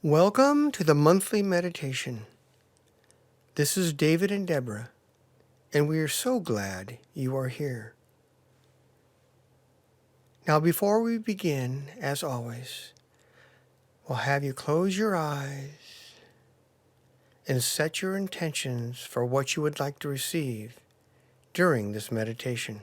Welcome to the monthly meditation. This is David and Deborah, and we are so glad you are here. Now, before we begin, as always, we'll have you close your eyes and set your intentions for what you would like to receive during this meditation.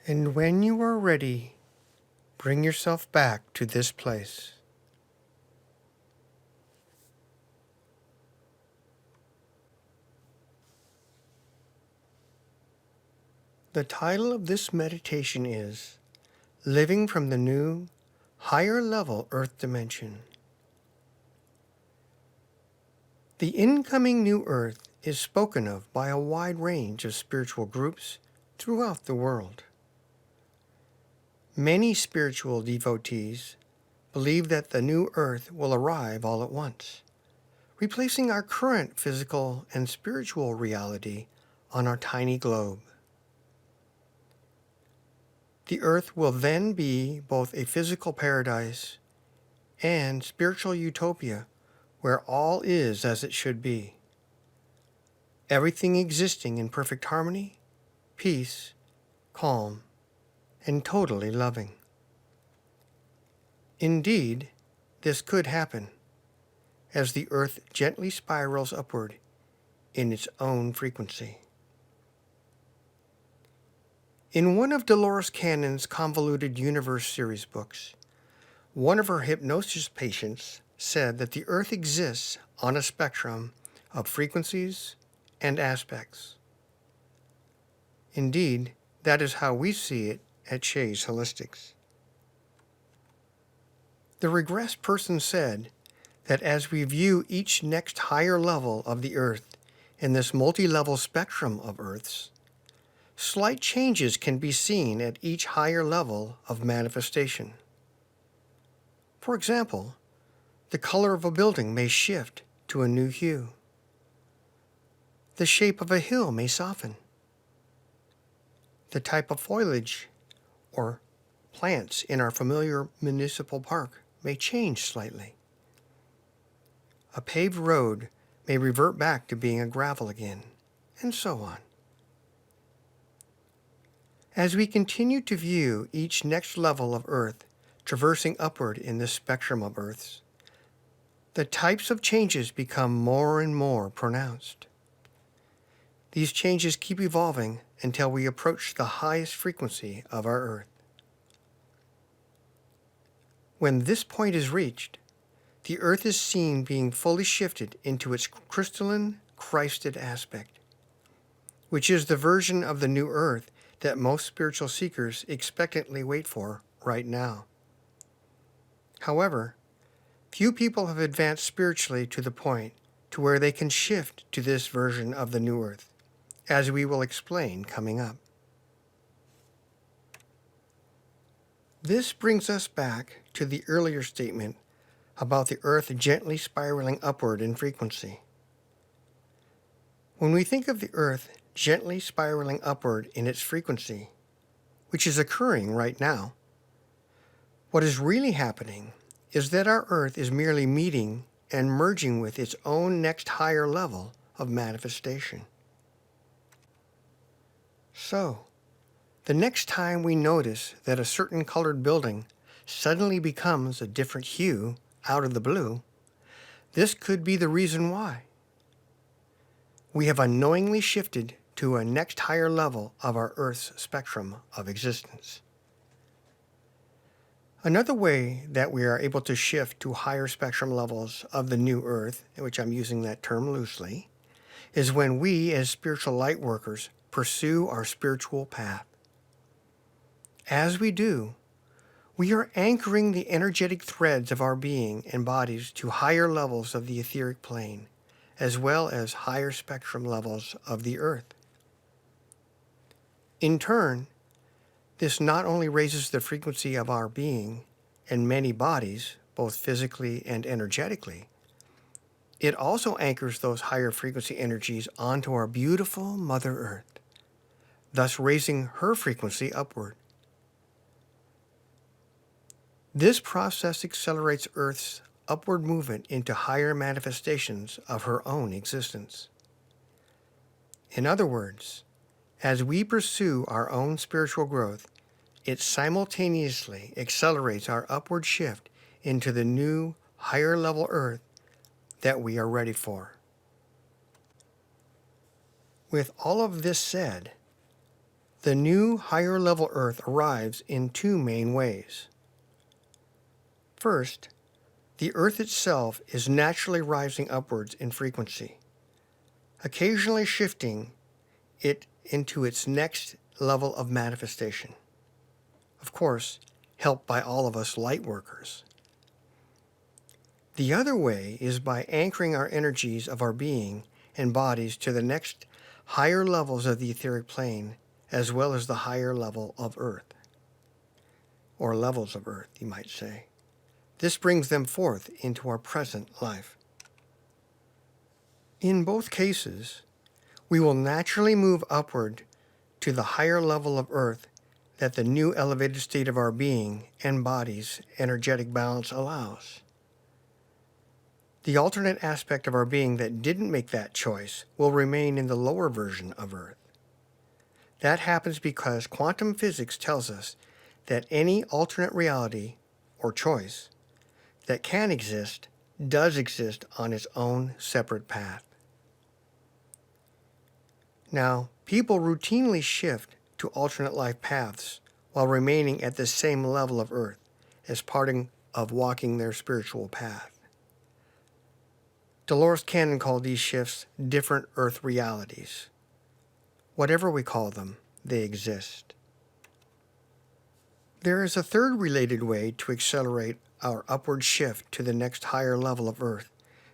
And when you are ready, bring yourself back to this place. The title of this meditation is Living from the New, Higher Level Earth Dimension. The incoming new Earth is spoken of by a wide range of spiritual groups throughout the world. Many spiritual devotees believe that the new Earth will arrive all at once, replacing our current physical and spiritual reality on our tiny globe. The Earth will then be both a physical paradise and spiritual utopia where all is as it should be. Everything existing in perfect harmony, peace, calm, and totally loving. Indeed, this could happen as the Earth gently spirals upward in its own frequency. In one of Delores Canon's Convoluted Universe series books, one of her hypnosis patients said that the Earth exists on a spectrum of frequencies and aspects. Indeed, that is how we see it at Shays Holistics. The regressed person said that as we view each next higher level of the Earth in this multi-level spectrum of Earths, slight changes can be seen at each higher level of manifestation. For example, the color of a building may shift to a new hue. The shape of a hill may soften. The type of foliage or plants in our familiar municipal park may change slightly. A paved road may revert back to being a gravel again, and so on. As we continue to view each next level of Earth traversing upward in this spectrum of Earths, the types of changes become more and more pronounced. These changes keep evolving until we approach the highest frequency of our Earth. When this point is reached, the Earth is seen being fully shifted into its crystalline, Christed aspect, which is the version of the new Earth that most spiritual seekers expectantly wait for right now. However, few people have advanced spiritually to the point to where they can shift to this version of the new Earth, as we will explain coming up. This brings us back to the earlier statement about the Earth gently spiraling upward in frequency. When we think of the Earth gently spiraling upward in its frequency, which is occurring right now, what is really happening is that our Earth is merely meeting and merging with its own next higher level of manifestation. So, the next time we notice that a certain colored building suddenly becomes a different hue out of the blue, this could be the reason why. We have unknowingly shifted to a next higher level of our Earth's spectrum of existence. Another way that we are able to shift to higher spectrum levels of the new Earth, which I'm using that term loosely, is when we as spiritual light workers pursue our spiritual path. As we do, we are anchoring the energetic threads of our being and bodies to higher levels of the etheric plane, as well as higher spectrum levels of the Earth. In turn, this not only raises the frequency of our being and many bodies, both physically and energetically, it also anchors those higher frequency energies onto our beautiful Mother Earth, thus raising her frequency upward. This process accelerates Earth's upward movement into higher manifestations of her own existence. In other words, as we pursue our own spiritual growth, it simultaneously accelerates our upward shift into the new, higher level Earth that we are ready for. With all of this said, the new, higher level Earth arrives in two main ways. First, the Earth itself is naturally rising upwards in frequency, occasionally shifting it into its next level of manifestation. Of course, helped by all of us light workers. The other way is by anchoring our energies of our being and bodies to the next higher levels of the etheric plane, as well as the higher level of Earth, or levels of Earth, you might say. This brings them forth into our present life. In both cases, we will naturally move upward to the higher level of Earth that the new elevated state of our being and body's energetic balance allows. The alternate aspect of our being that didn't make that choice will remain in the lower version of Earth. That happens because quantum physics tells us that any alternate reality or choice that can exist does exist on its own separate path. Now, people routinely shift to alternate life paths while remaining at the same level of Earth as part of walking their spiritual path. Delores Canon called these shifts different Earth realities. Whatever we call them, they exist. There is a third related way to accelerate our upward shift to the next higher level of Earth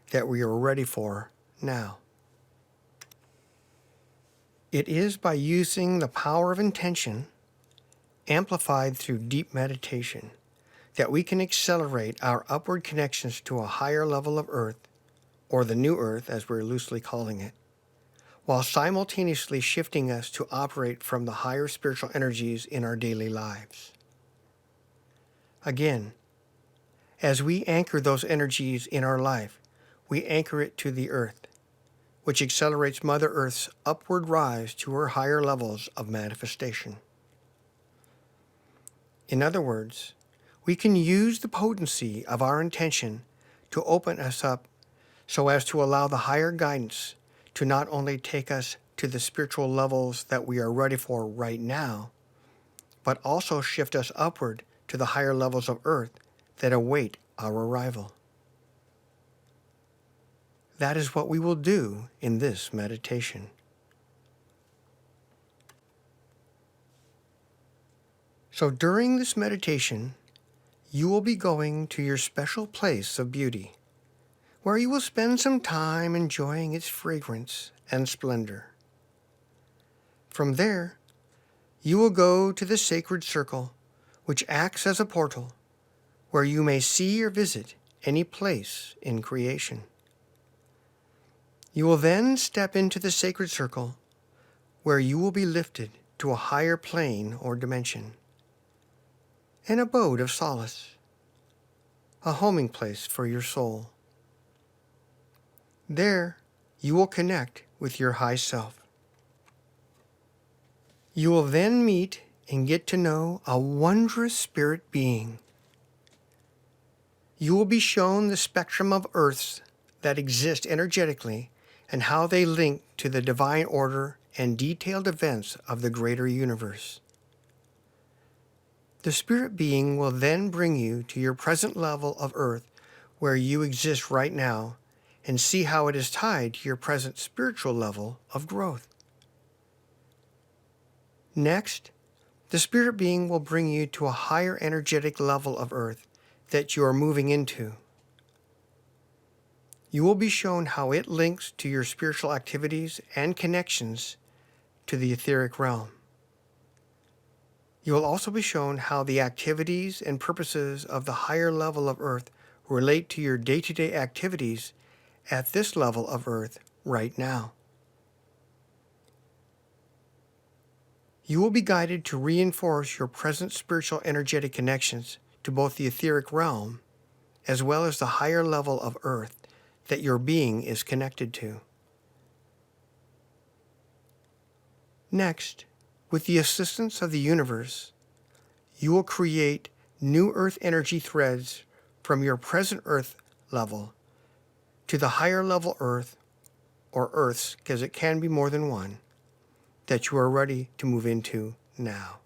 that we are ready for now. It is by using the power of intention, amplified through deep meditation, that we can accelerate our upward connections to a higher level of Earth, or the new Earth as we're loosely calling it, while simultaneously shifting us to operate from the higher spiritual energies in our daily lives. Again, as we anchor those energies in our life, we anchor it to the Earth, which accelerates Mother Earth's upward rise to her higher levels of manifestation. In other words, we can use the potency of our intention to open us up so as to allow the higher guidance to not only take us to the spiritual levels that we are ready for right now, but also shift us upward to the higher levels of earth that await our arrival. That is what we will do in this meditation. So during this meditation, you will be going to your special place of beauty, where you will spend some time enjoying its fragrance and splendor. From there, you will go to the sacred circle, which acts as a portal, where you may see or visit any place in creation. You will then step into the sacred circle, where you will be lifted to a higher plane or dimension, an abode of solace, a homing place for your soul. There, you will connect with your high self. You will then meet and get to know a wondrous spirit being. You will be shown the spectrum of earths that exist energetically and how they link to the divine order and detailed events of the greater universe. The spirit being will then bring you to your present level of earth where you exist right now and see how it is tied to your present spiritual level of growth. Next, the spirit being will bring you to a higher energetic level of earth that you are moving into. You will be shown how it links to your spiritual activities and connections to the etheric realm. You will also be shown how the activities and purposes of the higher level of earth relate to your day-to-day activities at this level of earth right now. You will be guided to reinforce your present spiritual energetic connections to both the etheric realm as well as the higher level of earth that your being is connected to. Next, with the assistance of the universe, you will create new earth energy threads from your present earth level to the higher level earth, or earths, because it can be more than one, that you are ready to move into now.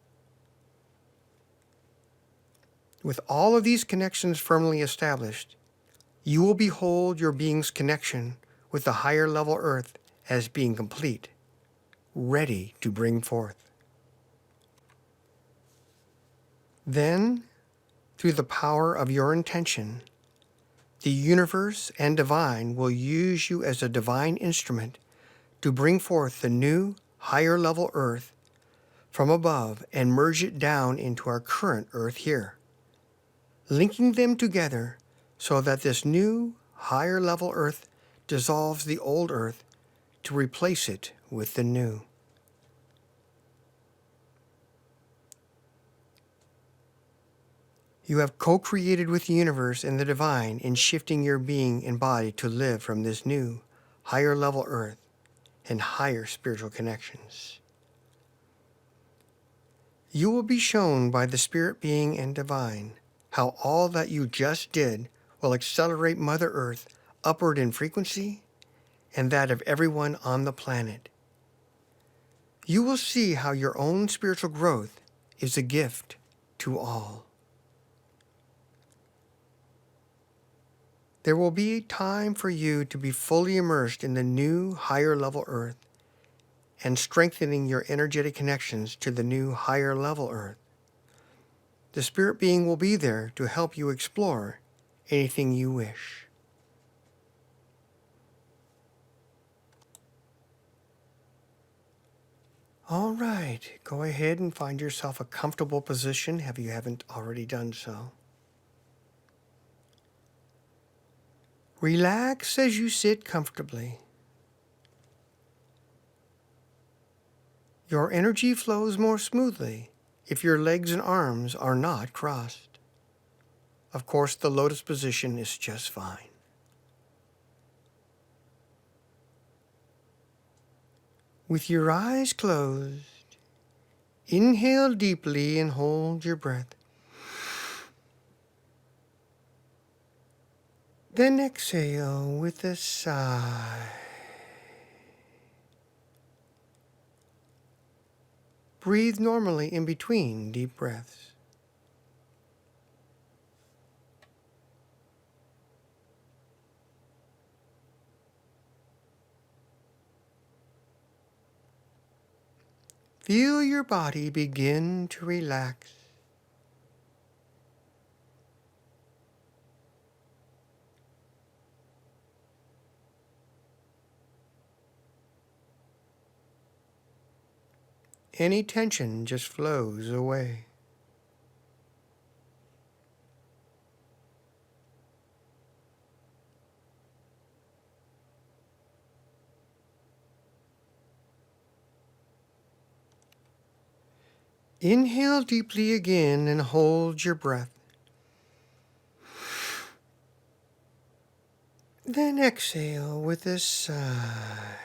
With all of these connections firmly established, you will behold your being's connection with the higher level earth as being complete, ready to bring forth. Then, through the power of your intention, the universe and divine will use you as a divine instrument to bring forth the new, higher level earth from above and merge it down into our current earth here, linking them together so that this new, higher level earth dissolves the old earth to replace it with the new. You have co-created with the universe and the divine in shifting your being and body to live from this new, higher level earth and higher spiritual connections. You will be shown by the spirit being and divine how all that you just did will accelerate Mother Earth upward in frequency and that of everyone on the planet. You will see how your own spiritual growth is a gift to all. There will be time for you to be fully immersed in the new, higher level earth and strengthening your energetic connections to the new, higher level earth. The spirit being will be there to help you explore anything you wish. All right, go ahead and find yourself a comfortable position if you haven't already done so. Relax as you sit comfortably. Your energy flows more smoothly if your legs and arms are not crossed. Of course, the lotus position is just fine. With your eyes closed, inhale deeply and hold your breath. Then exhale with a sigh. Breathe normally in between deep breaths. Feel your body begin to relax. Any tension just flows away. Inhale deeply again and hold your breath. Then exhale with a sigh.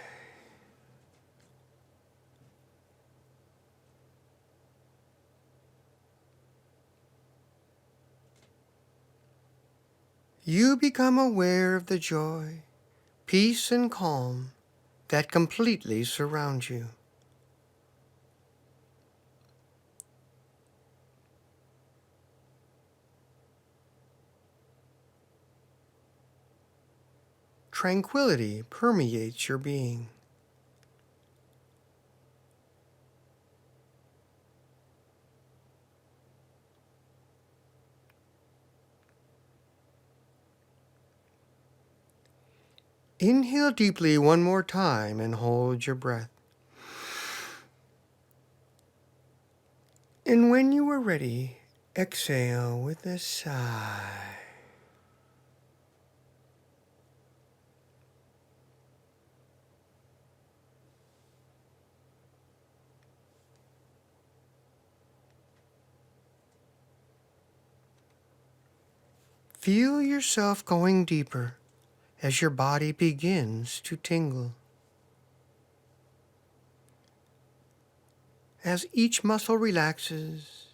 You become aware of the joy, peace, and calm that completely surround you. Tranquility permeates your being. Inhale deeply one more time and hold your breath. And when you are ready, exhale with a sigh. Feel yourself going deeper as your body begins to tingle. As each muscle relaxes,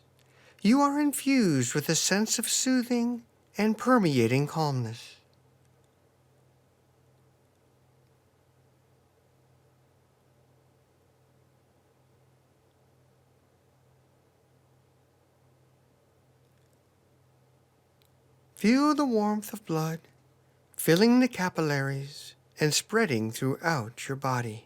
you are infused with a sense of soothing and permeating calmness. Feel the warmth of blood filling the capillaries and spreading throughout your body.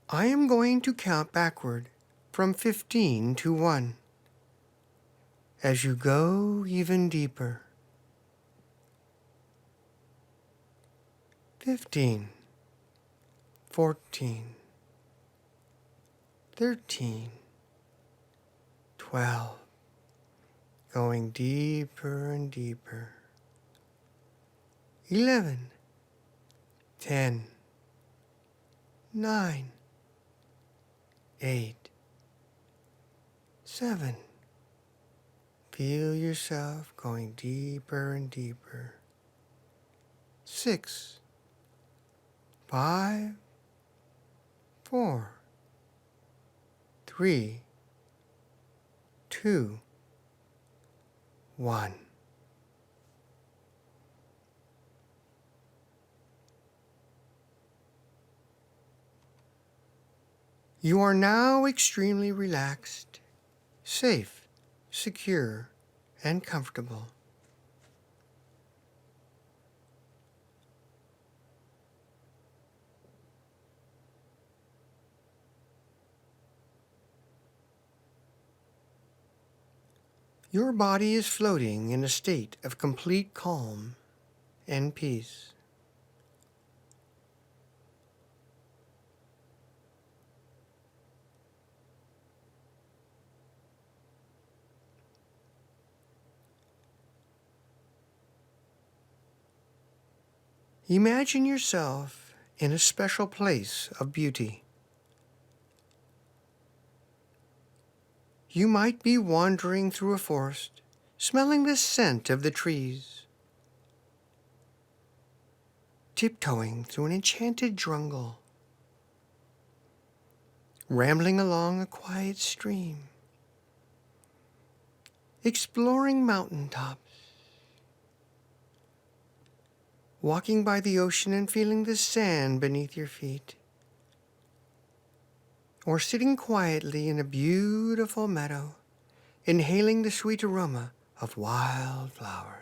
I am going to count backward from 15 to 1 as you go even deeper. 15, 14, 13, 12, going deeper and deeper. 11, 10, 9, 8, 7. Feel yourself going deeper and deeper. 6, 5, 4, 3, 2, 1. You are now extremely relaxed, safe, secure, and comfortable. Your body is floating in a state of complete calm and peace. Imagine yourself in a special place of beauty. You might be wandering through a forest, smelling the scent of the trees. tiptoeing through an enchanted jungle, rambling along a quiet stream, exploring mountaintops, walking by the ocean and feeling the sand beneath your feet, or sitting quietly in a beautiful meadow, inhaling the sweet aroma of wildflowers.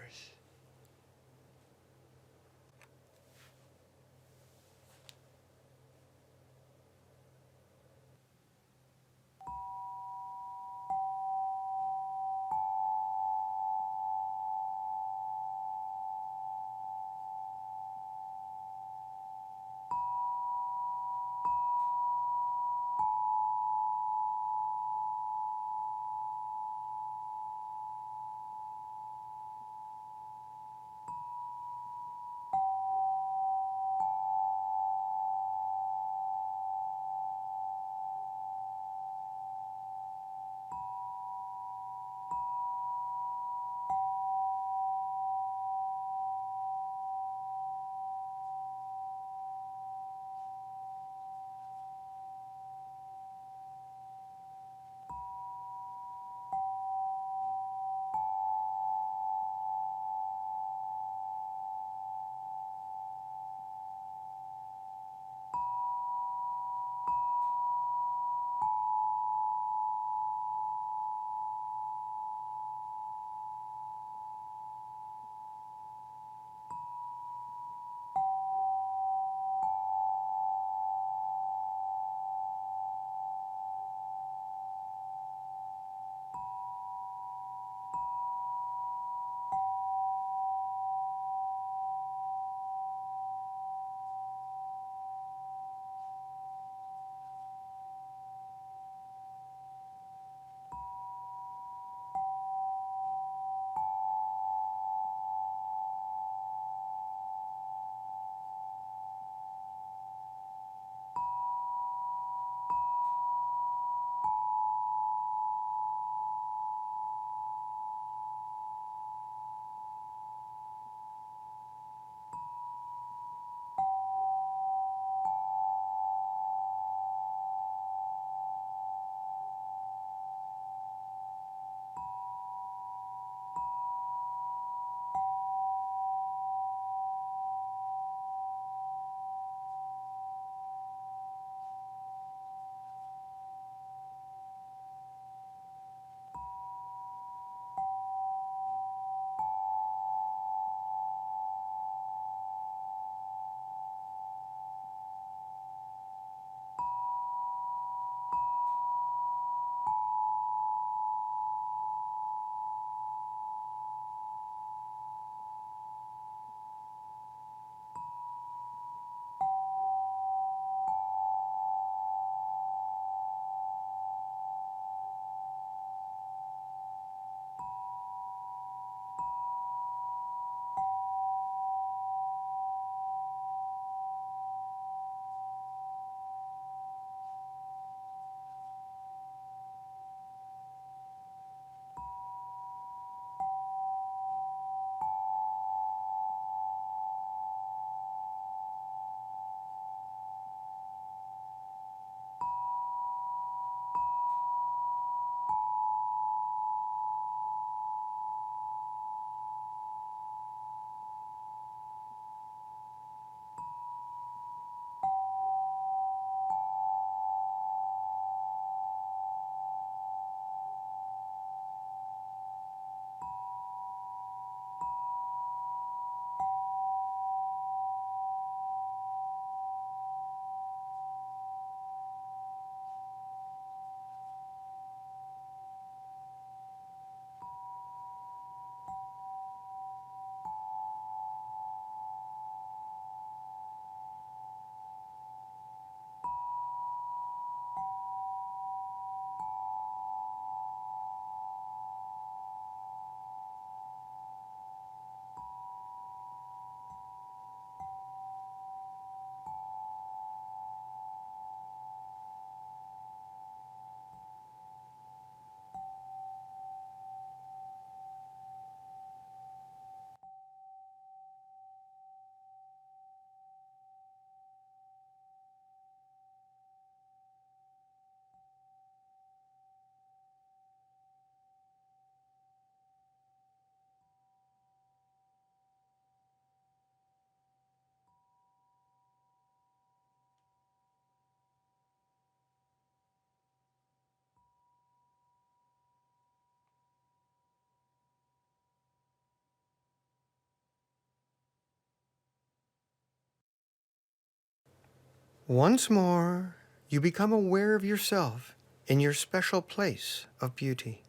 Once more, you become aware of yourself in your special place of beauty.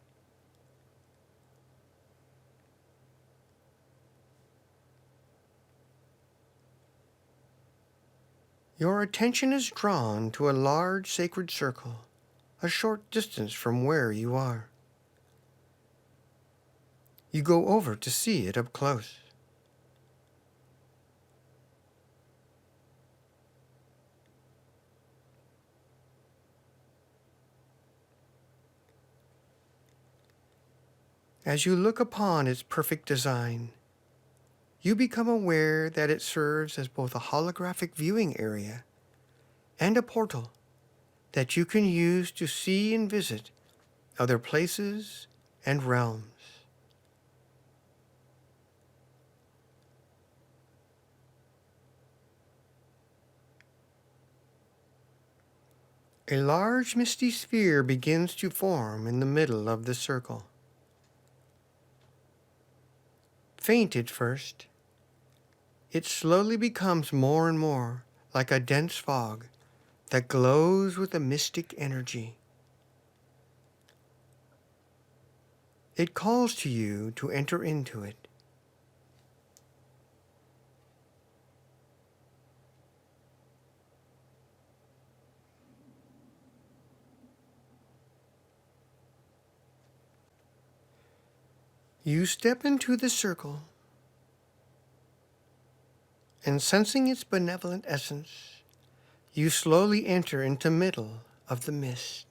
Your attention is drawn to a large sacred circle, a short distance from where you are. You go over to see it up close. As you look upon its perfect design, you become aware that it serves as both a holographic viewing area and a portal that you can use to see and visit other places and realms. A large misty sphere begins to form in the middle of the circle. Faint at first, it slowly becomes more and more like a dense fog that glows with a mystic energy. It calls to you to enter into it. You step into the circle, and sensing its benevolent essence, you slowly enter into middle of the mist.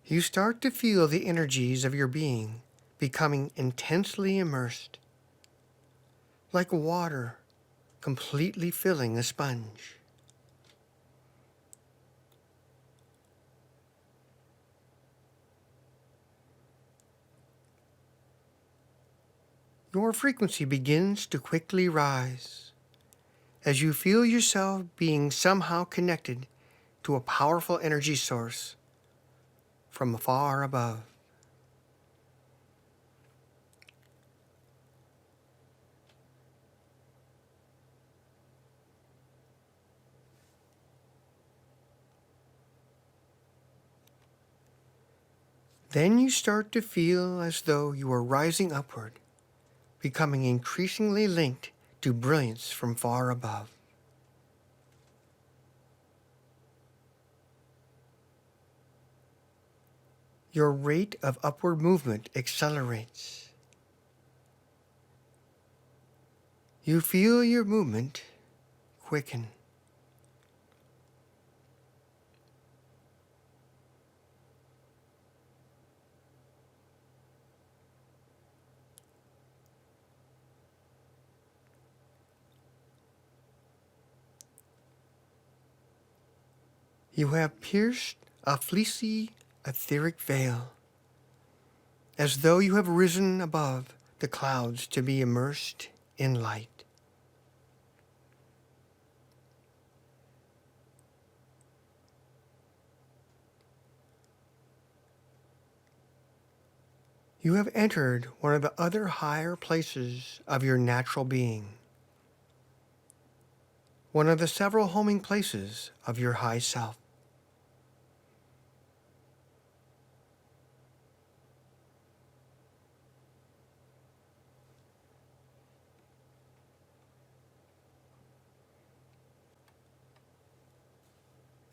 You start to feel the energies of your being becoming intensely immersed, like water completely filling a sponge. Your frequency begins to quickly rise as you feel yourself being somehow connected to a powerful energy source from far above. Then you start to feel as though you are rising upward, becoming increasingly linked to brilliance from far above. Your rate of upward movement accelerates. You feel your movement quicken. You have pierced a fleecy, etheric veil, as though you have risen above the clouds to be immersed in light. You have entered one of the other higher places of your natural being, one of the several homing places of your high self.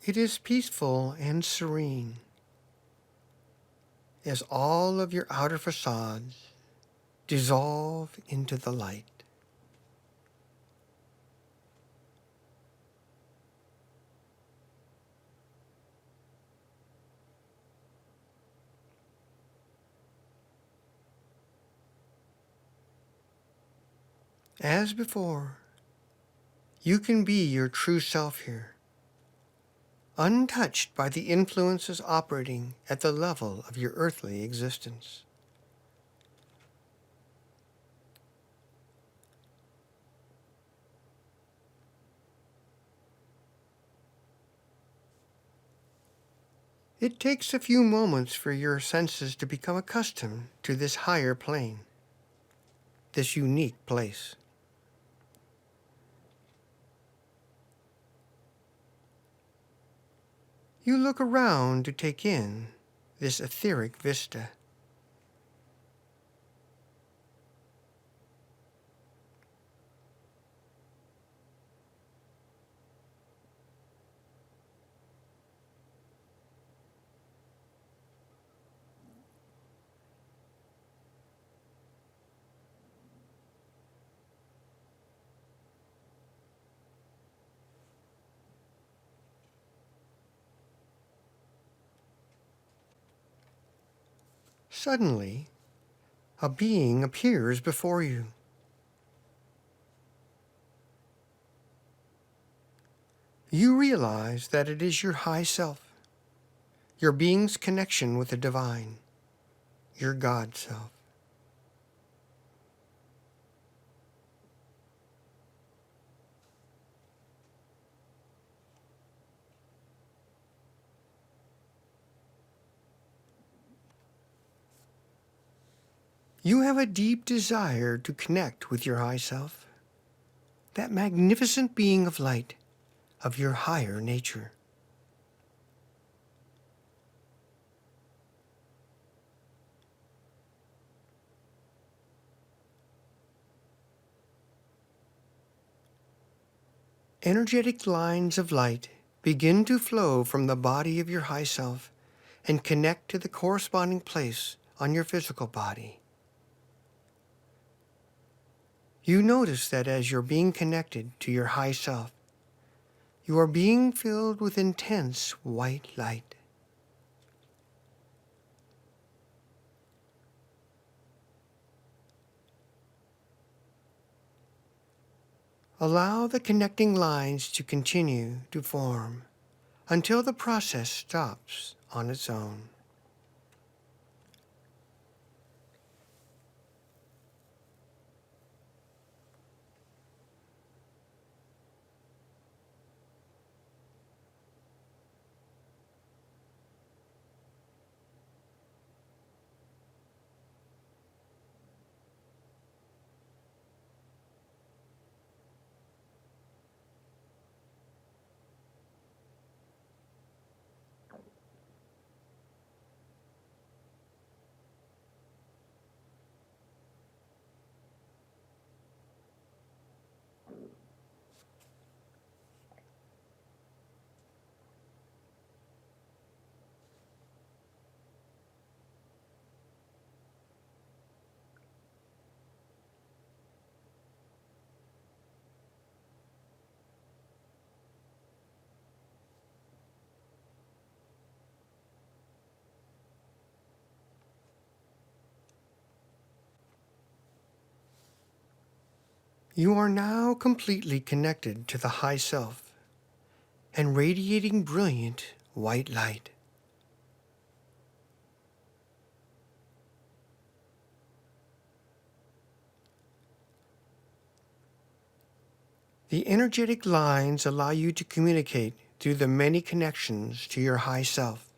It is peaceful and serene, as all of your outer facades dissolve into the light. As before, you can be your true self here, untouched by the influences operating at the level of your earthly existence. It takes a few moments for your senses to become accustomed to this higher plane, this unique place. You look around to take in this etheric vista. Suddenly, a being appears before you. You realize that it is your high self, your being's connection with the divine, your God self. You have a deep desire to connect with your high self, that magnificent being of light, of your higher nature. Energetic lines of light begin to flow from the body of your high self and connect to the corresponding place on your physical body. You notice that as you're being connected to your high self, you are being filled with intense white light. Allow the connecting lines to continue to form until the process stops on its own. You are now completely connected to the high self and radiating brilliant white light. The energetic lines allow you to communicate through the many connections to your high self.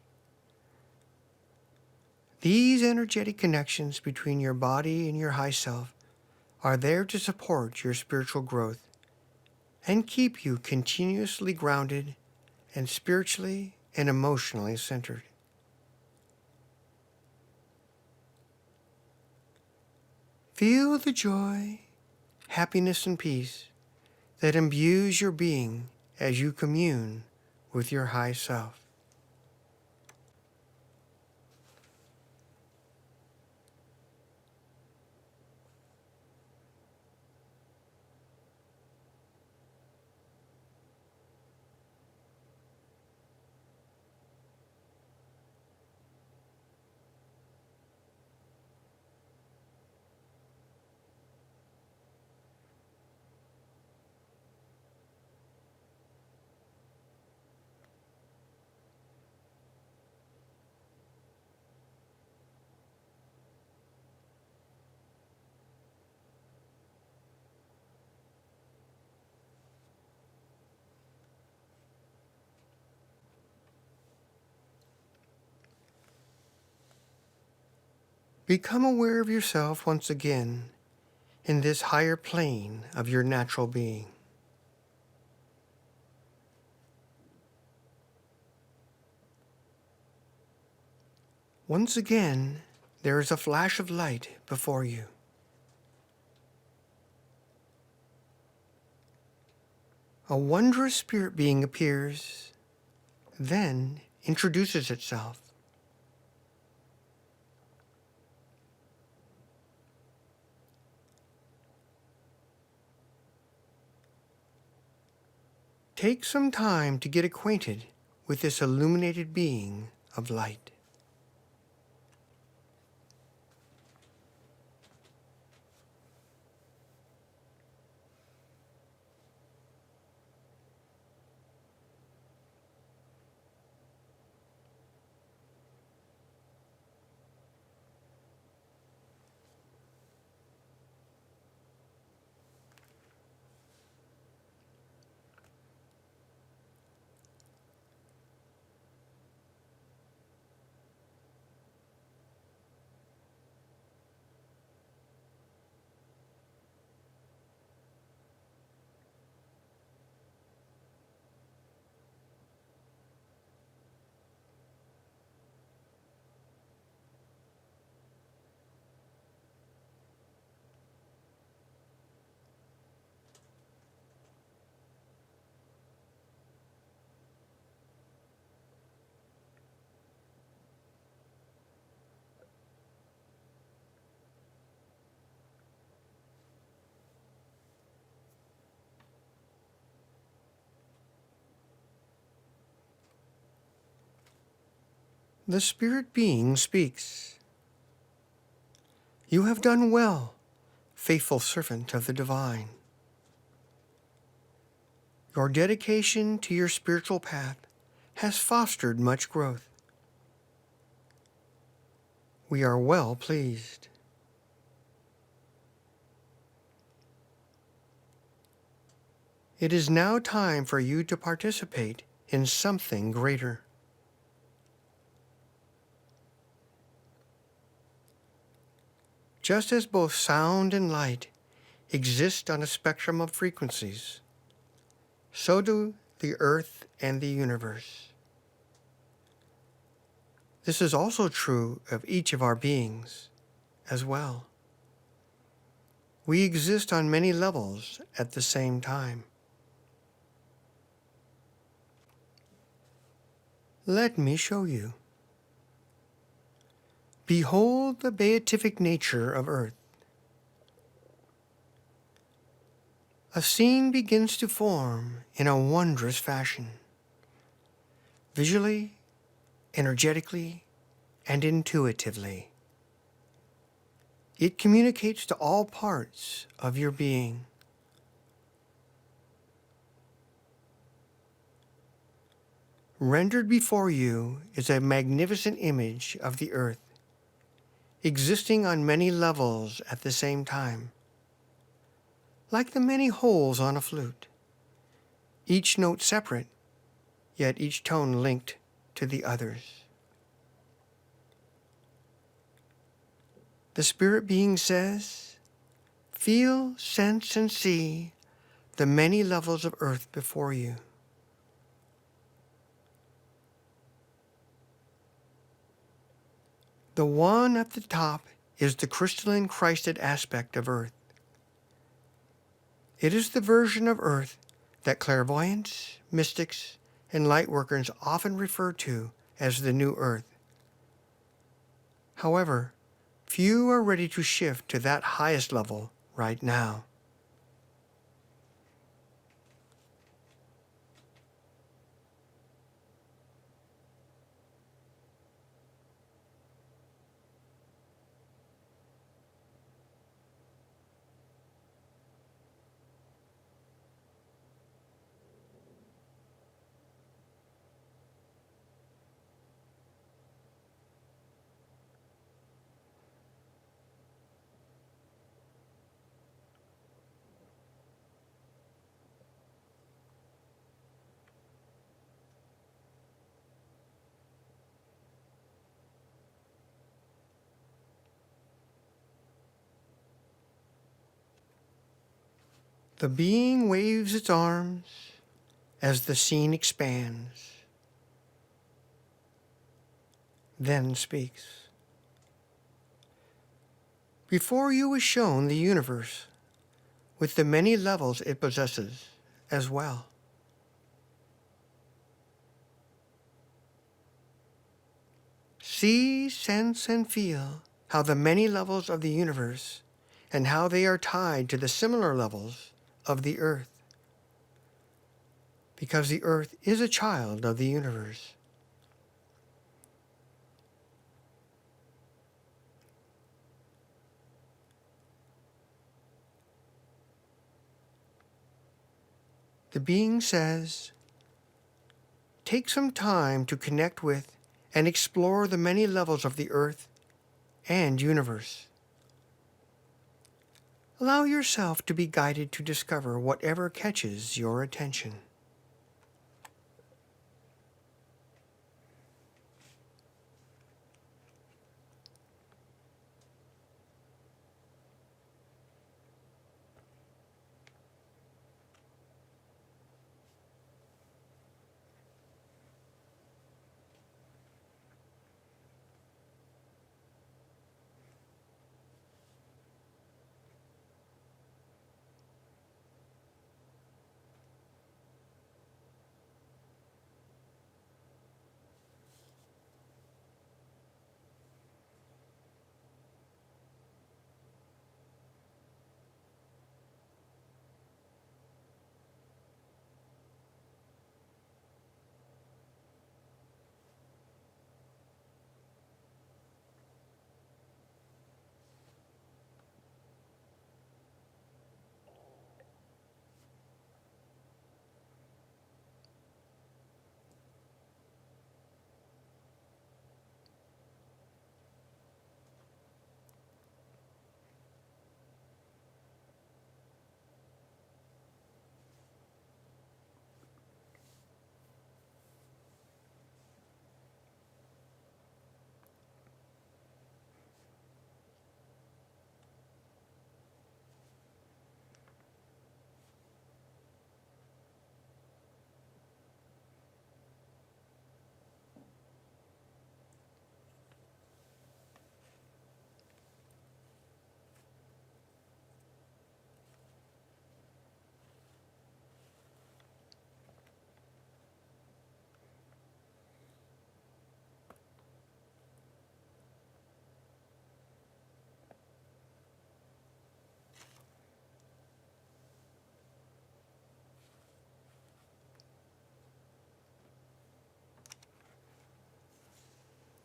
These energetic connections between your body and your high self are there to support your spiritual growth and keep you continuously grounded and spiritually and emotionally centered. Feel the joy, happiness, and peace that imbues your being as you commune with your high self. Become aware of yourself once again in this higher plane of your natural being. Once again, there is a flash of light before you. A wondrous spirit being appears, then introduces itself. Take some time to get acquainted with this illuminated being of light. The spirit being speaks. You have done well, faithful servant of the divine. Your dedication to your spiritual path has fostered much growth. We are well pleased. It is now time for you to participate in something greater. Just as both sound and light exist on a spectrum of frequencies, so do the earth and the universe. This is also true of each of our beings as well. We exist on many levels at the same time. Let me show you. Behold the beatific nature of earth. A scene begins to form in a wondrous fashion. Visually, energetically, and intuitively. It communicates to all parts of your being. Rendered before you is a magnificent image of the earth, existing on many levels at the same time, like the many holes on a flute, each note separate, yet each tone linked to the others. The spirit being says, feel, sense, and see the many levels of earth before you. The one at the top is the crystalline Christed aspect of earth. It is the version of earth that clairvoyants, mystics, and lightworkers often refer to as the new earth. However, few are ready to shift to that highest level right now. The being waves its arms as the scene expands, then speaks. Before you is shown the universe with the many levels it possesses as well. See, sense, and feel how the many levels of the universe and how they are tied to the similar levels of the earth, because the earth is a child of the universe. The being says, take some time to connect with and explore the many levels of the earth and universe. Allow yourself to be guided to discover whatever catches your attention.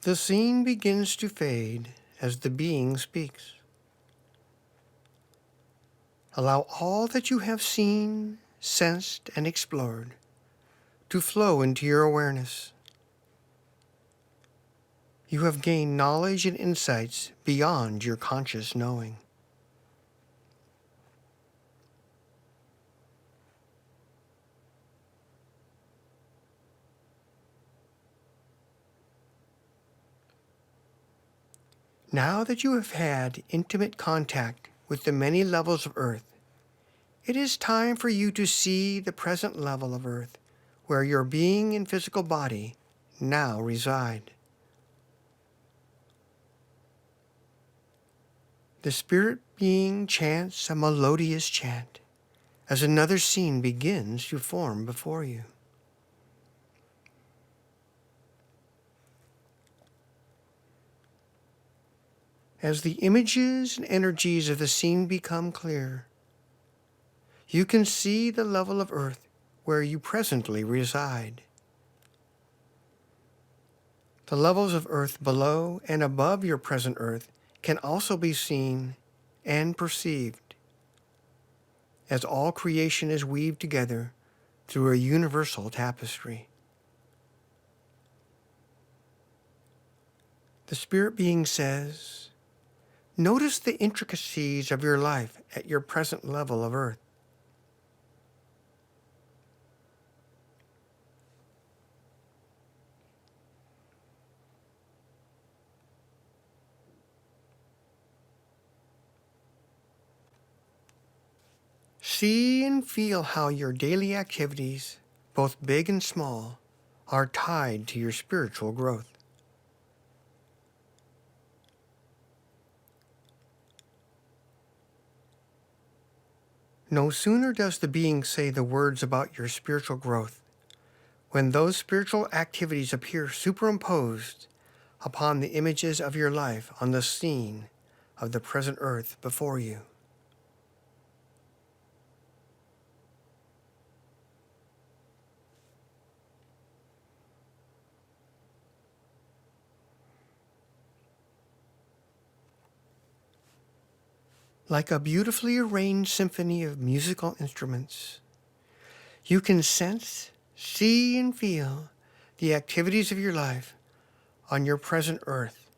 The scene begins to fade as the being speaks. Allow all that you have seen, sensed, and explored to flow into your awareness. You have gained knowledge and insights beyond your conscious knowing. Now that you have had intimate contact with the many levels of Earth, it is time for you to see the present level of Earth where your being and physical body now reside. The spirit being chants a melodious chant as another scene begins to form before you. As the images and energies of the scene become clear, you can see the level of Earth where you presently reside. The levels of Earth below and above your present Earth can also be seen and perceived, as all creation is weaved together through a universal tapestry. The spirit being says, notice the intricacies of your life at your present level of Earth. See and feel how your daily activities, both big and small, are tied to your spiritual growth. No sooner does the being say the words about your spiritual growth when those spiritual activities appear superimposed upon the images of your life on the scene of the present earth before you. Like a beautifully arranged symphony of musical instruments, you can sense, see, and feel the activities of your life on your present earth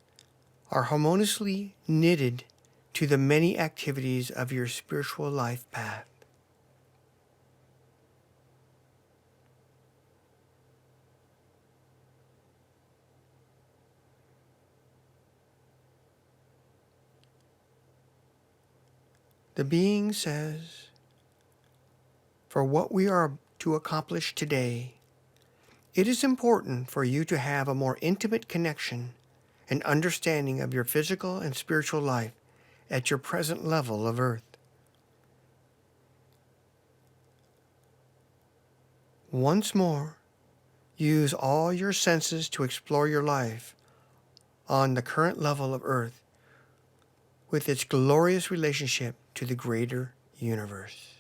are harmoniously knitted to the many activities of your spiritual life path. The being says, for what we are to accomplish today, it is important for you to have a more intimate connection and understanding of your physical and spiritual life at your present level of earth. Once more, use all your senses to explore your life on the current level of earth with its glorious relationship to the greater universe.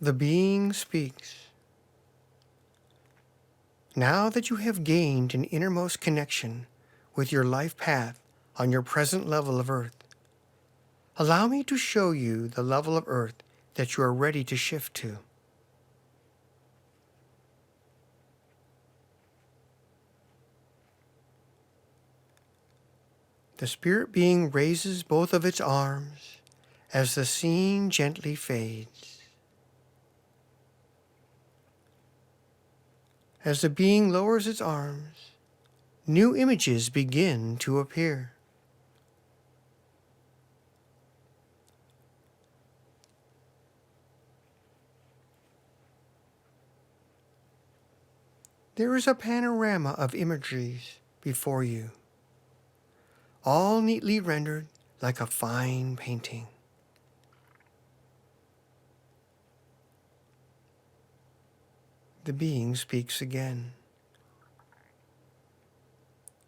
The being speaks. Now that you have gained an innermost connection with your life path on your present level of earth, allow me to show you the level of earth that you are ready to shift to. The spirit being raises both of its arms as the scene gently fades. As the being lowers its arms, new images begin to appear. There is a panorama of imageries before you, all neatly rendered like a fine painting. The being speaks again.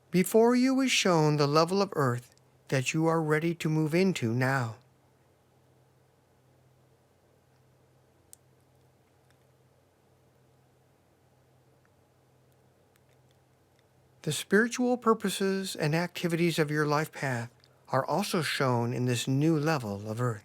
Before you is shown the level of earth that you are ready to move into now. The spiritual purposes and activities of your life path are also shown in this new level of Earth.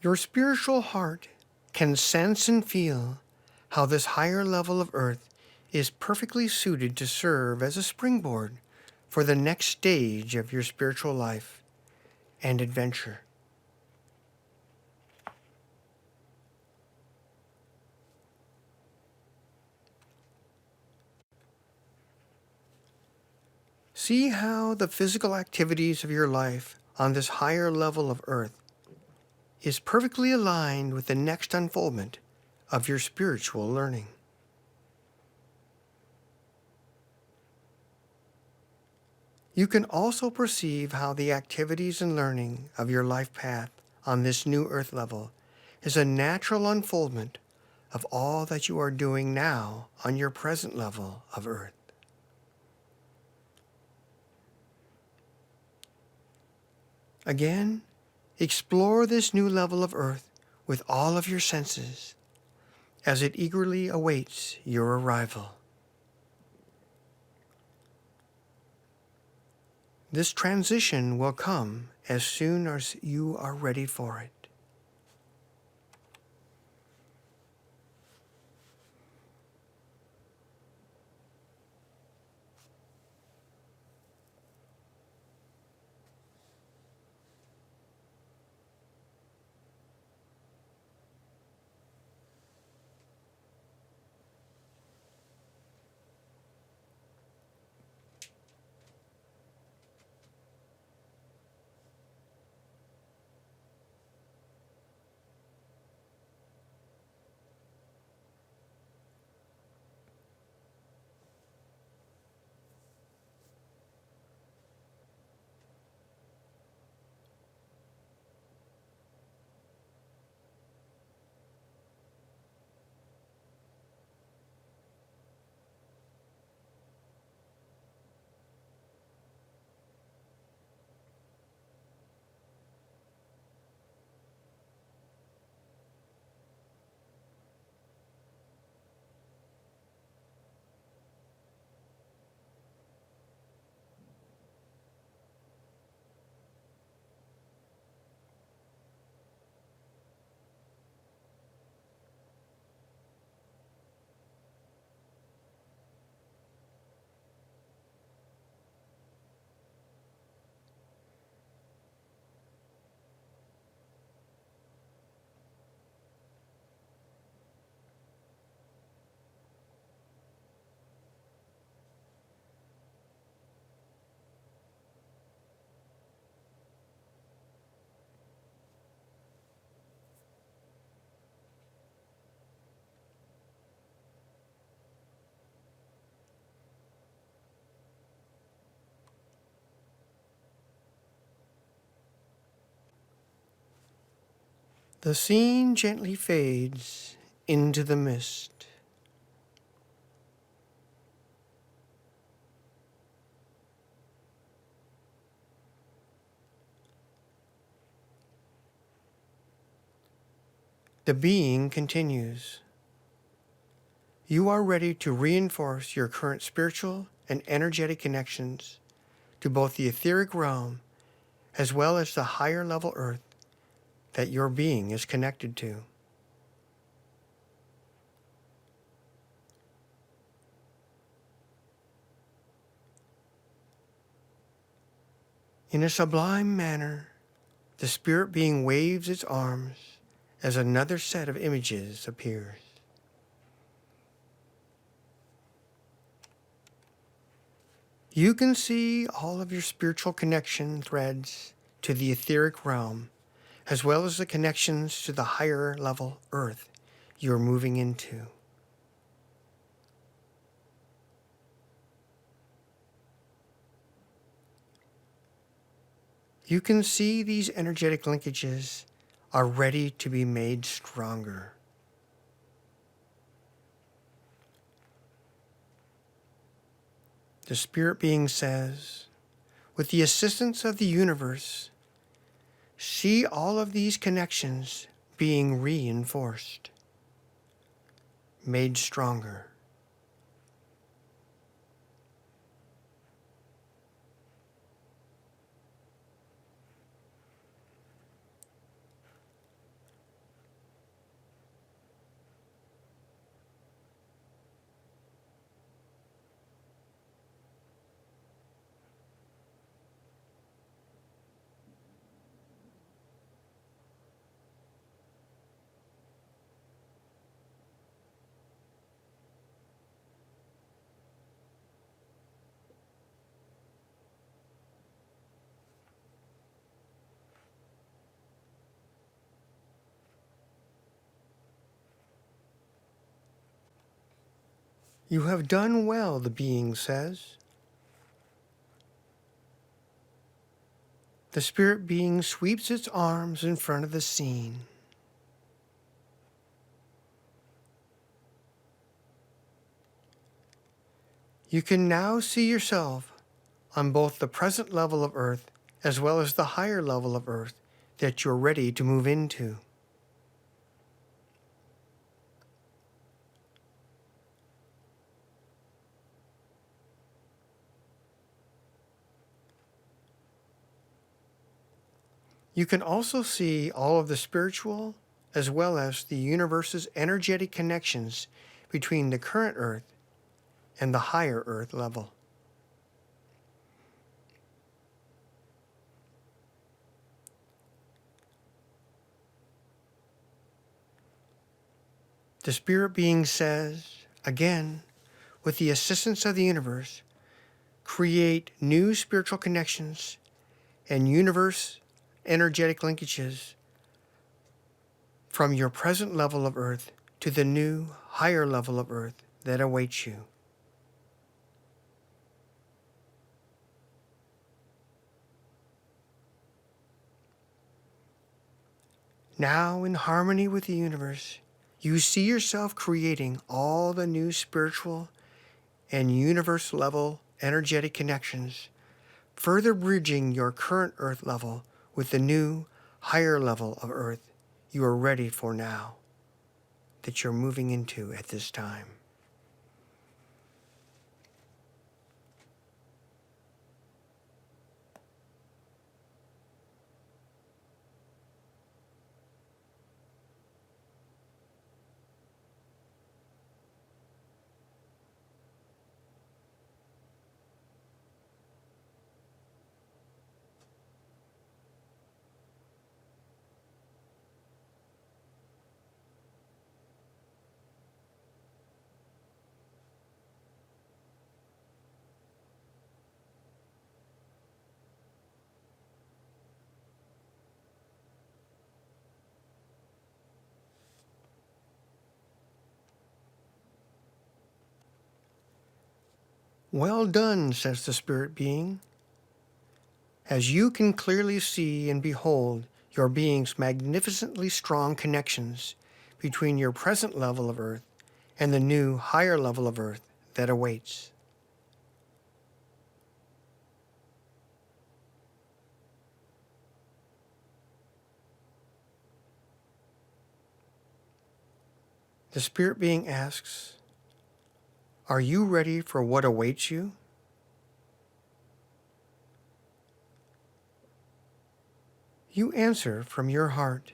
Your spiritual heart can sense and feel how this higher level of Earth is perfectly suited to serve as a springboard for the next stage of your spiritual life and adventure. See how the physical activities of your life on this higher level of Earth is perfectly aligned with the next unfoldment of your spiritual learning. You can also perceive how the activities and learning of your life path on this new Earth level is a natural unfoldment of all that you are doing now on your present level of Earth. Again, explore this new level of Earth with all of your senses as it eagerly awaits your arrival. This transition will come as soon as you are ready for it. The scene gently fades into the mist. The being continues. You are ready to reinforce your current spiritual and energetic connections to both the etheric realm as well as the higher level Earth that your being is connected to. In a sublime manner, the spirit being waves its arms as another set of images appears. You can see all of your spiritual connection threads to the etheric realm, as well as the connections to the higher level Earth you're moving into. You can see these energetic linkages are ready to be made stronger. The spirit being says, with the assistance of the universe, see all of these connections being reinforced, made stronger. You have done well, the being says. The spirit being sweeps its arms in front of the scene. You can now see yourself on both the present level of Earth as well as the higher level of Earth that you're ready to move into. You can also see all of the spiritual as well as the universe's energetic connections between the current Earth and the higher Earth level. The spirit being says, again, with the assistance of the universe, create new spiritual connections and universe energetic linkages from your present level of Earth to the new, higher level of Earth that awaits you. Now, in harmony with the universe, you see yourself creating all the new spiritual and universe level energetic connections, further bridging your current Earth level with the new, higher level of Earth you are ready for now, that you're moving into at this time. Well done, says the spirit being. As you can clearly see and behold your being's magnificently strong connections between your present level of Earth and the new, higher level of Earth that awaits. The spirit being asks, are you ready for what awaits you? You answer from your heart.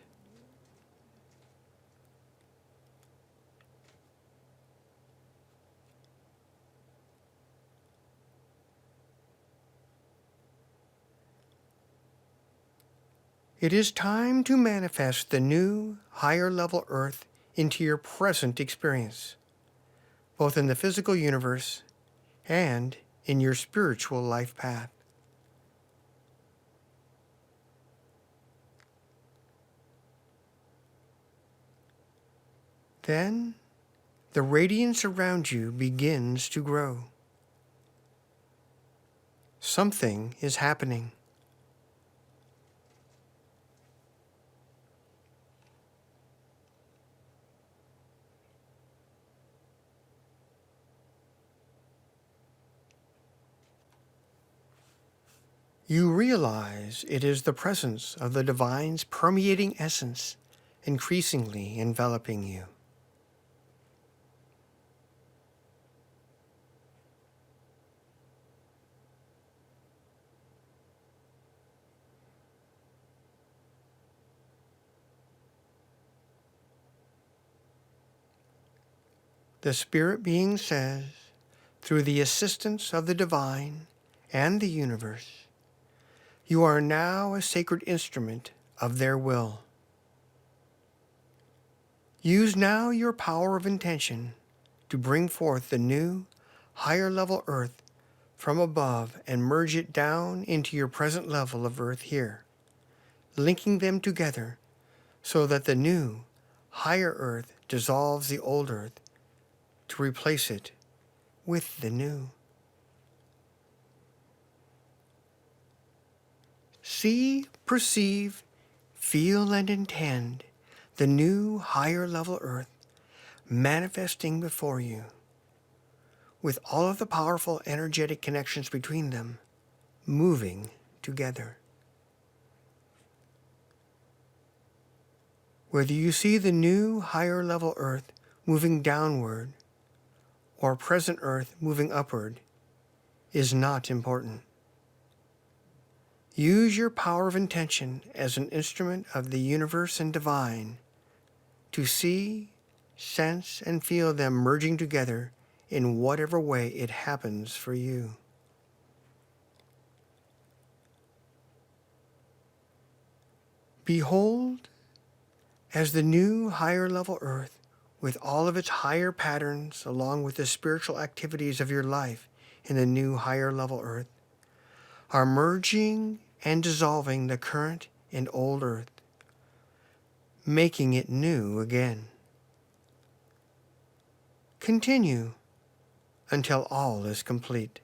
It is time to manifest the new, higher level Earth into your present experience, both in the physical universe and in your spiritual life path. Then, the radiance around you begins to grow. Something is happening. You realize it is the presence of the Divine's permeating essence increasingly enveloping you. The Spirit Being says, through the assistance of the Divine and the universe, you are now a sacred instrument of their will. Use now your power of intention to bring forth the new, higher level earth from above and merge it down into your present level of earth here, linking them together so that the new, higher earth dissolves the old earth to replace it with the new. See, perceive, feel, and intend the new, higher level earth manifesting before you, with all of the powerful energetic connections between them moving together. Whether you see the new, higher level earth moving downward or present earth moving upward is not important. Use your power of intention as an instrument of the universe and divine to see, sense, and feel them merging together in whatever way it happens for you. Behold, as the new higher level earth, with all of its higher patterns along with the spiritual activities of your life in the new higher level earth, are merging and dissolving the current and old earth, making it new again. Continue until all is complete.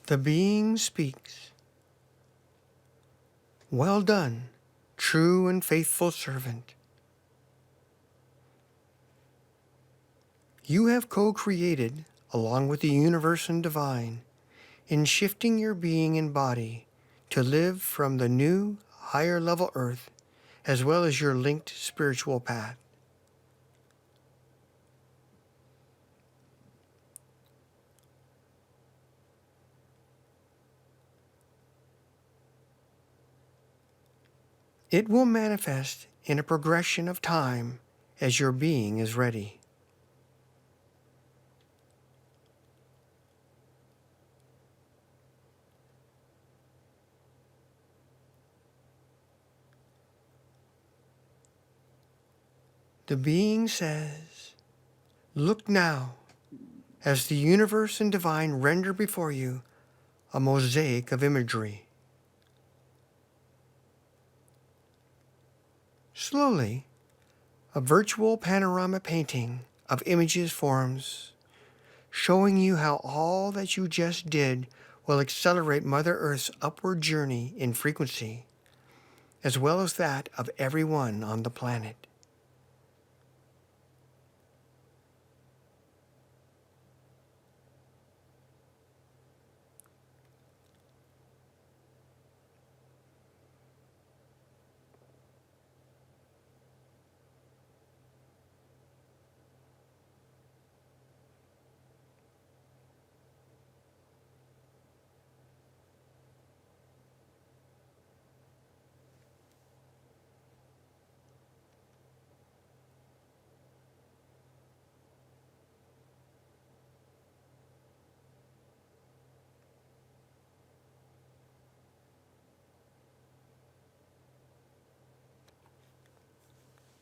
The being speaks. Well done, true and faithful servant. You have co-created, along with the universe and divine, in shifting your being and body to live from the new, higher level earth, as well as your linked spiritual path. It will manifest in a progression of time as your being is ready. The being says, "Look now, as the universe and divine render before you a mosaic of imagery." Slowly, a virtual panorama painting of images forms, showing you how all that you just did will accelerate Mother Earth's upward journey in frequency, as well as that of everyone on the planet.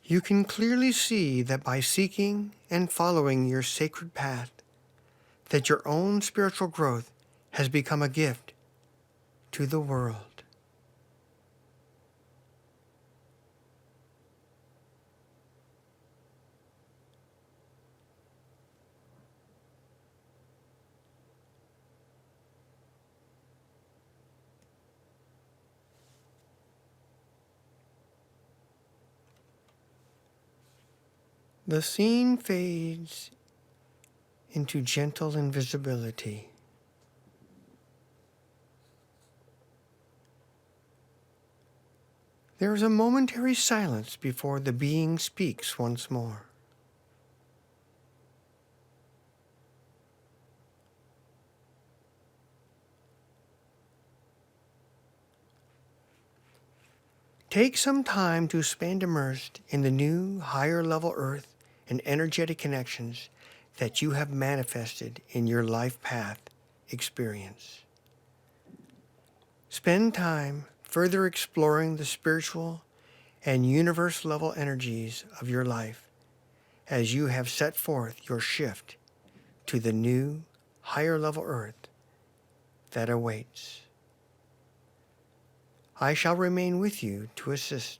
You can clearly see that by seeking and following your sacred path, that your own spiritual growth has become a gift to the world. The scene fades into gentle invisibility. There is a momentary silence before the being speaks once more. Take some time to spend immersed in the new, higher level earth and energetic connections that you have manifested in your life path experience. Spend time further exploring the spiritual and universe level energies of your life as you have set forth your shift to the new, higher level earth that awaits. I shall remain with you to assist.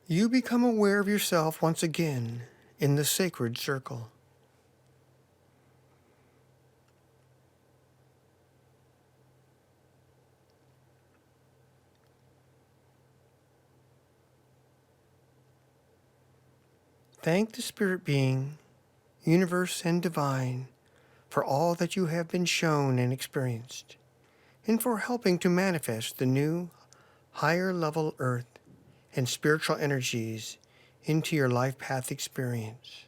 You become aware of yourself once again in the sacred circle. Thank the Spirit Being, Universe and Divine, for all that you have been shown and experienced, and for helping to manifest the new, higher level earth and spiritual energies into your life path experience.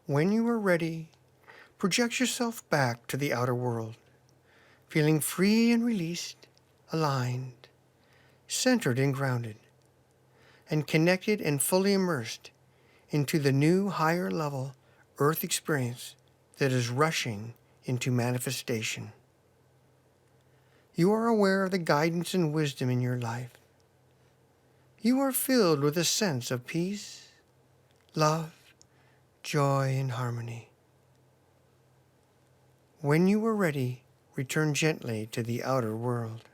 When you are ready, project yourself back to the outer world, feeling free and released, aligned, centered and grounded, and connected and fully immersed into the new higher level earth experience that is rushing into manifestation. You are aware of the guidance and wisdom in your life. You are filled with a sense of peace, love, joy, and harmony. When you are ready, return gently to the outer world.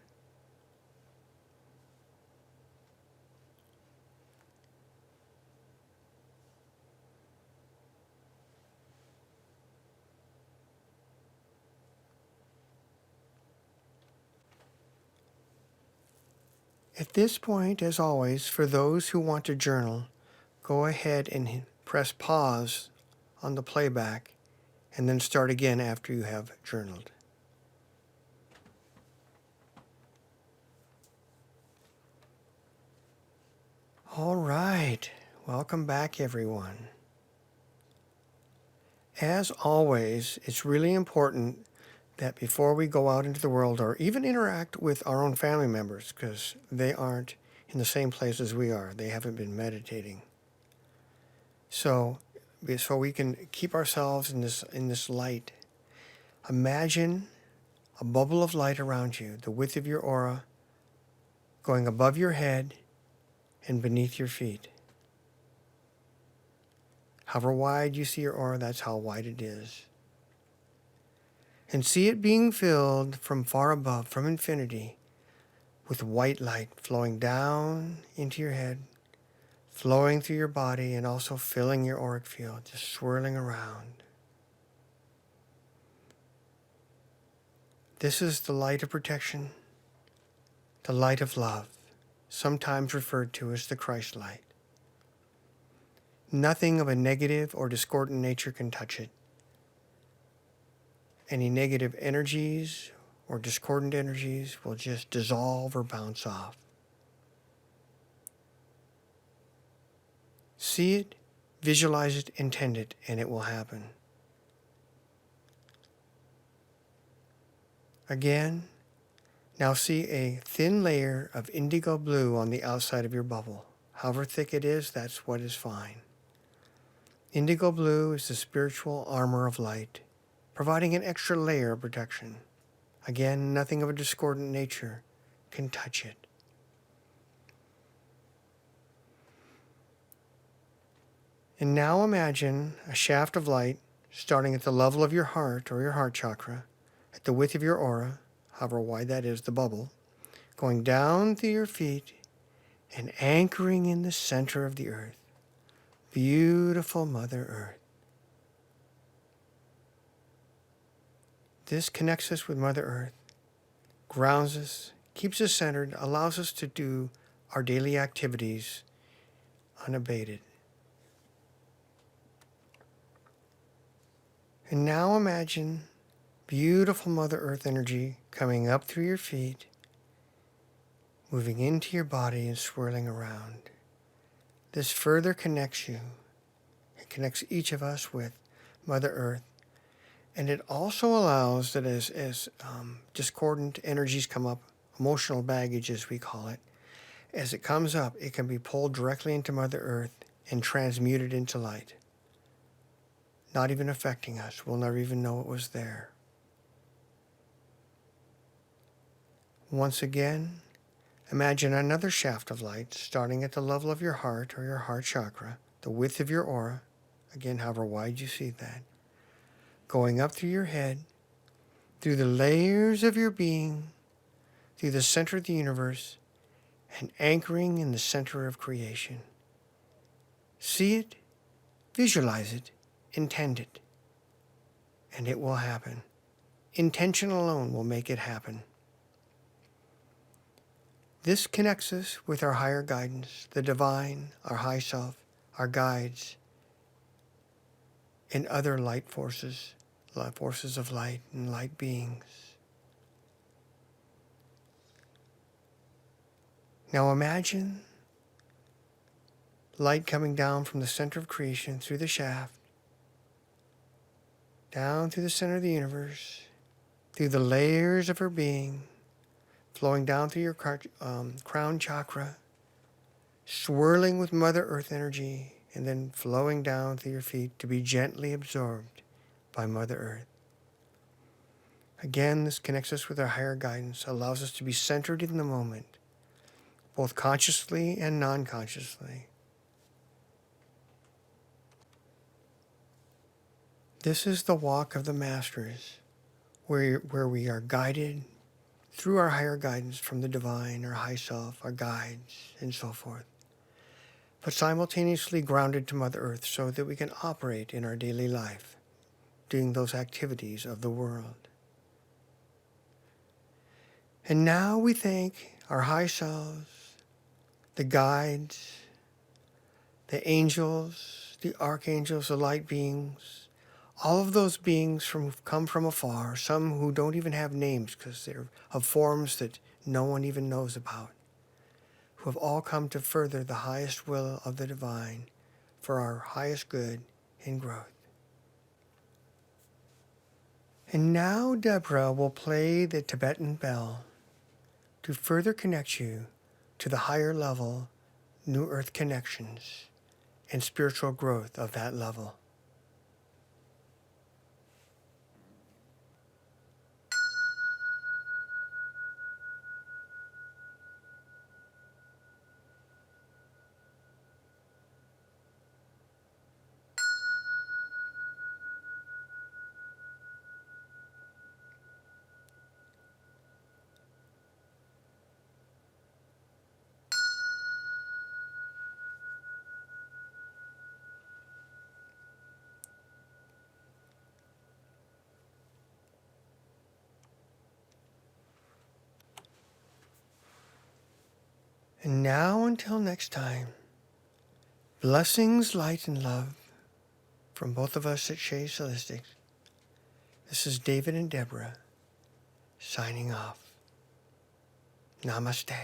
At this point, as always, for those who want to journal, go ahead and press pause on the playback and then start again after you have journaled. All right, welcome back, everyone. As always, it's really important that before we go out into the world or even interact with our own family members, because they aren't in the same place as we are, they haven't been meditating. So we can keep ourselves in this light. Imagine a bubble of light around you, the width of your aura, going above your head and beneath your feet. However wide you see your aura, that's how wide it is. And see it being filled from far above, from infinity, with white light flowing down into your head, flowing through your body, and also filling your auric field, just swirling around. This is the light of protection, the light of love, sometimes referred to as the Christ light. Nothing of a negative or discordant nature can touch it. Any negative energies or discordant energies will just dissolve or bounce off. See it, visualize it, intend it, and it will happen. Again, now see a thin layer of indigo blue on the outside of your bubble. However thick it is, that's what is fine. Indigo blue is the spiritual armor of light, providing an extra layer of protection. Again, nothing of a discordant nature can touch it. And now imagine a shaft of light starting at the level of your heart or your heart chakra, at the width of your aura, however wide that is, the bubble, going down through your feet and anchoring in the center of the earth. Beautiful Mother Earth. This connects us with Mother Earth, grounds us, keeps us centered, allows us to do our daily activities unabated. And now imagine beautiful Mother Earth energy coming up through your feet, moving into your body and swirling around. This further connects you. It connects each of us with Mother Earth. And it also allows that as discordant energies come up, emotional baggage as we call it, as it comes up, it can be pulled directly into Mother Earth and transmuted into light. Not even affecting us. We'll never even know it was there. Once again, imagine another shaft of light starting at the level of your heart or your heart chakra, the width of your aura, again, however wide you see that, going up through your head, through the layers of your being, through the center of the universe, and anchoring in the center of creation. See it, visualize it, intend it, and it will happen. Intention alone will make it happen. This connects us with our higher guidance, the divine, our high self, our guides, and other light forces of light and light beings. Now imagine light coming down from the center of creation through the shaft, down through the center of the universe, through the layers of her being, flowing down through your crown chakra, swirling with Mother Earth energy, and then flowing down through your feet to be gently absorbed by Mother Earth. Again, this connects us with our higher guidance, allows us to be centered in the moment, both consciously and non-consciously. This is the walk of the masters, where we are guided through our higher guidance from the divine, our high self, our guides, and so forth, but simultaneously grounded to Mother Earth so that we can operate in our daily life, doing those activities of the world. And now we thank our high selves, the guides, the angels, the archangels, the light beings, all of those beings come from afar, some who don't even have names because they're of forms that no one even knows about, who have all come to further the highest will of the divine for our highest good and growth. And now Deborah will play the Tibetan bell to further connect you to the higher level New Earth connections and spiritual growth of that level. And now, until next time, blessings, light, and love from both of us at Shays Holistics. This is David and Deborah signing off. Namaste.